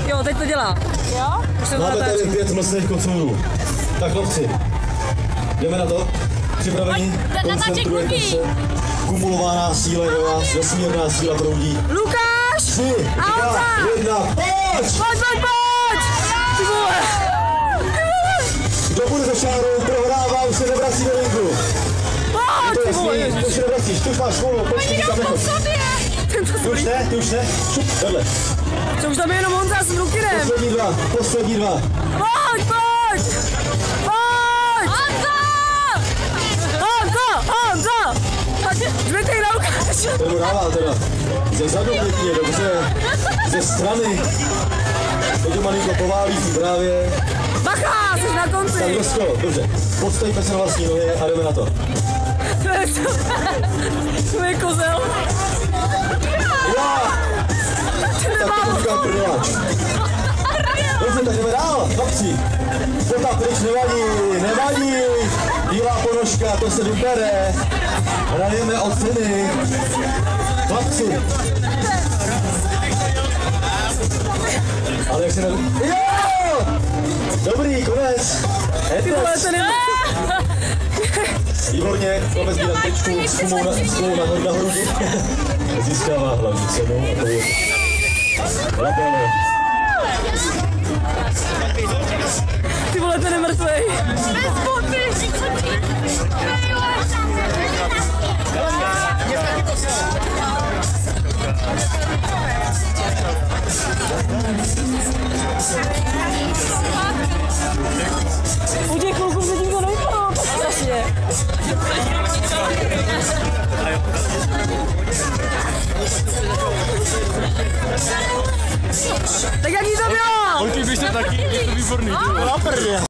Jo, teď to dělá. Jo? Máme tady 5 mlsných kocourů. Tak chlapci, jdeme na to? Připravení? Koncentrujete se. Kumulovaná síla do vás, vesmírná síla proudí. Lukáš! 3, 2, 1, pojď! Pojď! Ty vole! Kdo bude za šárou, prohrává, už se nevrací do ringu. Pojď! Ty se nevracíš, ty už máš volno, pojď nikam nechoď. Ty už ne? Šup, vedle. Co už tam je jenom Honza s Lukinem. Poslední dva. Pojď! Honza! Zbytej na Lukáše. Ten dává teda. Ze zadu pěkně, dobře. Ze strany. Teď malinko poválí právě. Bacha, jsi na konci. Tak Josko, dobře. Postavíme se na vlastní nohy a jdeme na to. To je kozel. Já! Tak to říkám prváč. Dobře, tak jdeme dál, chlapci. Pota pryč, nevadí. Bílá ponožka, to se vybere. Hrajeme o ceny. Chlapci. Ale jak se ne... Jo! Dobrý, konec. Ty vole, ten je... Výborně, máme sbírat tečku s kumou na hrudi. Získává hlavní cenu a to je... Labele. Ty vole, ten je mrtvej. U těch kluků se tím to nevypadalo tak strašně. Tak jak jí to bylo? Holky, běžte taky, je to výborný.